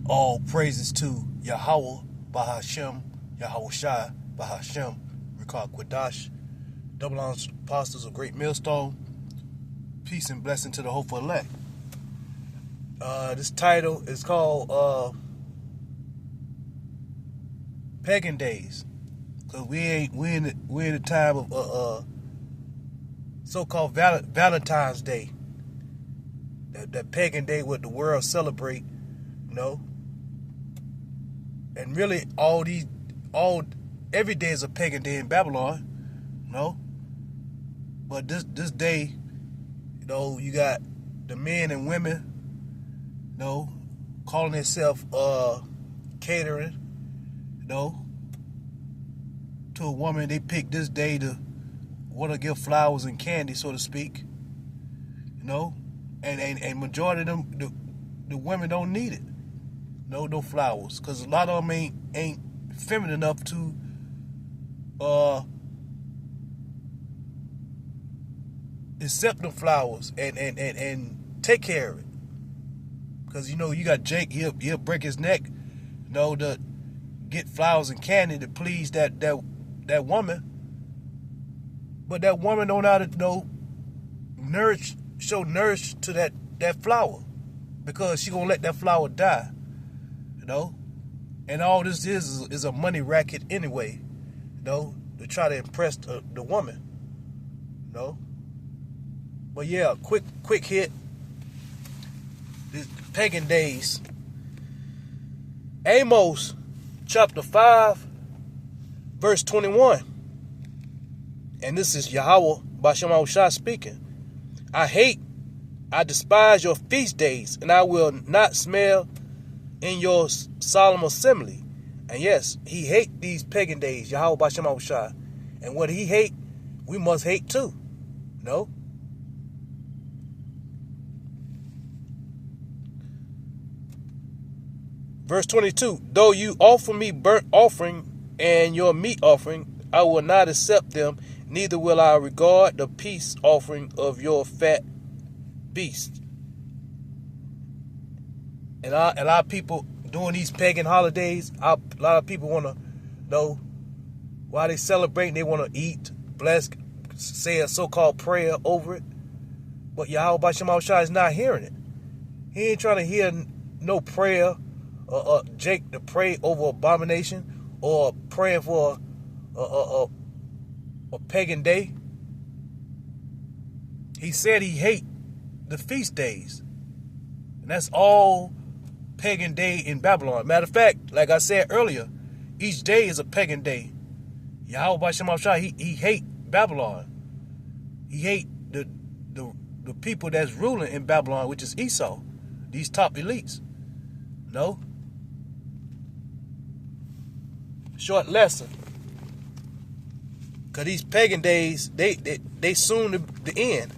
All praises to Yahweh, Bahashem, Yahweh Shai, Bahashem, Rikah Quadash, double honors apostles of Great Millstone. Peace and blessing to the hopeful elect. This title is called Pagan Days, cause we in the time of so-called Valentine's Day. That pagan day what the world celebrate, you know. And really every day is a pagan day in Babylon, you know. But this day, you know, you got the men and women, you know, calling themselves catering, you know, to a woman. They pick this day to want to give flowers and candy, so to speak, you know. And majority of them, the women don't need it. No flowers, cause a lot of them ain't feminine enough to accept the flowers and take care of it. Cause you know you got Jake, he'll break his neck, you know, to get flowers and candy to please that woman. But that woman don't know how to show nourish to that flower, because she gonna let that flower die, you know. And all this is a money racket anyway, you know, to try to impress the woman, you know. But yeah, quick hit. These pagan days. Amos chapter 5 verse 21, and this is Yahweh Bashem Shah speaking. I despise your feast days, and I will not smell in your solemn assembly. And yes, he hate these pagan days, Yahweh Bashem Shai. And what he hate, we must hate too. No? Verse 22, though you offer me burnt offering and your meat offering, I will not accept them, neither will I regard the peace offering of your fat beast. And a lot of people doing these pagan holidays, a lot of people want to know why they celebrate. They want to eat, bless, say a so-called prayer over it. But Yahweh Bashem Shai is not hearing it. He ain't trying to hear no prayer, Jake to pray over abomination or praying for a pagan day. He said he hate the feast days, and that's all pagan day in Babylon. Matter of fact, like I said earlier, each day is a pagan day. Yahweh Bashem Shai, he hate Babylon. He hate the people that's ruling in Babylon, which is Esau, these top elites. No. Short lesson. Cause these pagan days, they soon to end.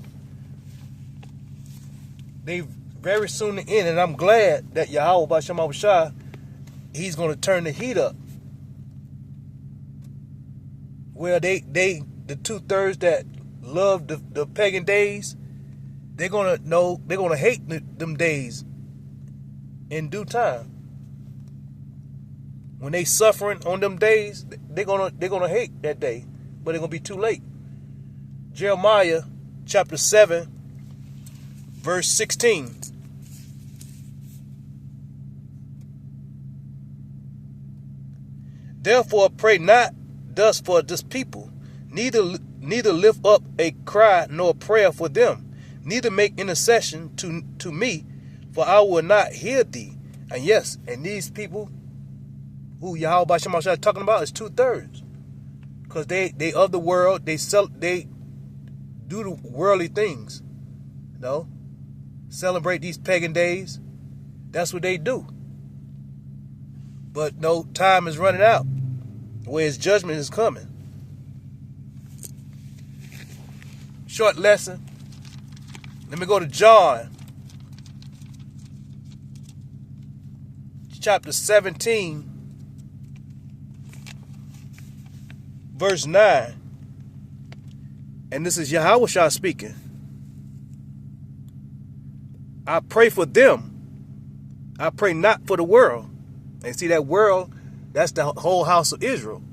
They very soon to end, and I'm glad that Yahweh Bashem Shai, he's going to turn the heat up. Well, the 2/3 that love the pagan days, they're gonna hate them days in due time. When they suffering on them days, they're gonna hate that day, but it's gonna be too late. Jeremiah chapter 7, verse 16. Therefore pray not thus for this people, neither lift up a cry nor prayer for them, neither make intercession to me, for I will not hear thee. And yes, and these people who Yahweh Bashem Shai is talking about is 2/3. Because they of the world, they do the worldly things. You know? Celebrate these pagan days. That's what they do. But no, time is running out, where his judgment is coming. Short lesson. Let me go to John chapter 17, verse 9. And this is Yahweh Shah speaking. I pray for them. I pray not for the world. And see, that world, that's the whole house of Israel.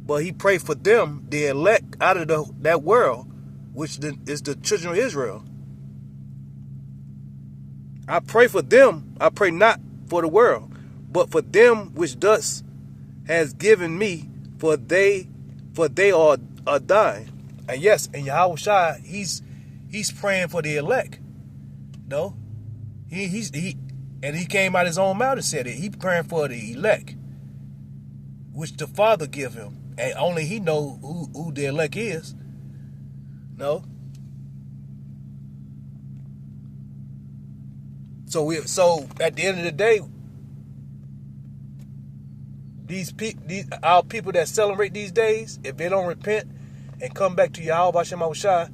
But he prayed for them, the elect out of that world, which is the children of Israel. I pray for them. I pray not for the world, but for them which thus has given me, for they are dying. And yes, and Yahweh Shai, he's praying for the elect. No, he came out his own mouth and said it. He praying for the elect, which the Father give him, and only he know who the elect is. No. So at the end of the day, our people that celebrate these days, if they don't repent and come back to Yahweh B'Shem Shai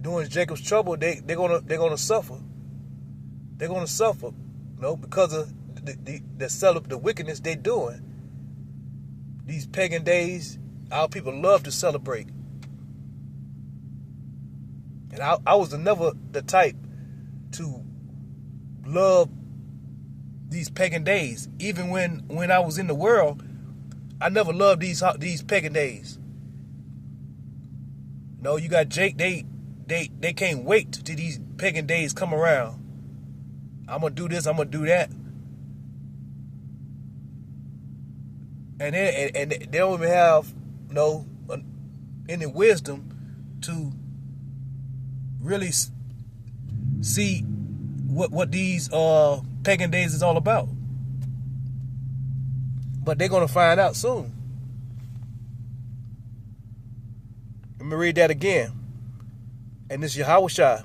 during Jacob's trouble, they're gonna suffer. They're gonna suffer, because of the wickedness they're doing. These pagan days, our people love to celebrate. And I was never the type to love these pagan days. Even when I was in the world, I never loved these pagan days. You got Jake, they can't wait till these pagan days come around. I'm gonna do this, I'm gonna do that. And they don't even have any wisdom to really see what these pagan days is all about. But they're gonna find out soon. Let me read that again. And this is Yahweh Shai.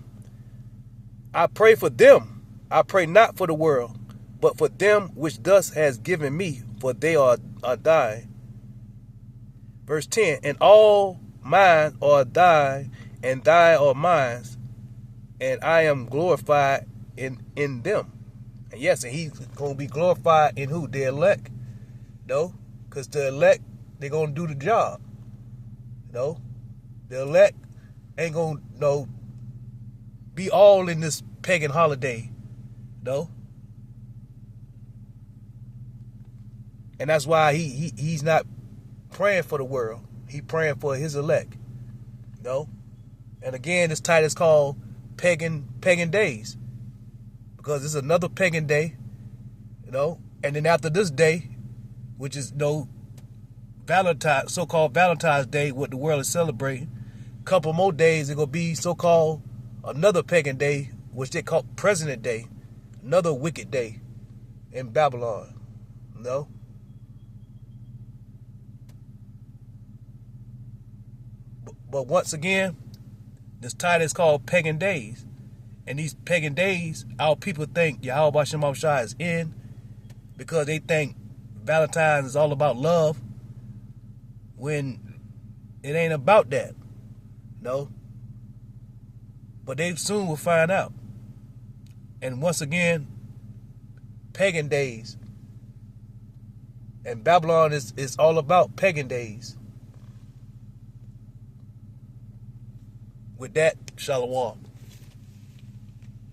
I pray for them. I pray not for the world, but for them which thus has given me, for they are dying. Verse 10, and all mine are thine, and thine are mine, and I am glorified in them. And yes, and he's going to be glorified in who? The elect. Because the elect, they're going to do the job. The elect ain't going to be all in this pagan holiday. And that's why he's not praying for the world. He praying for his elect. And again, this title is called Pagan Days, because it's another pagan day. And then after this day, which is so-called Valentine's Day, what the world is celebrating, a couple more days, it's gonna be so-called another pagan day, which they call President Day, another wicked day in Babylon. But once again, this title is called Pagan Days. And these pagan days, our people think Yahweh B'Shem Shai is in, because they think Valentine's is all about love, when it ain't about that. But they soon will find out. And once again, pagan days. And Babylon is all about pagan days. With that, shalom.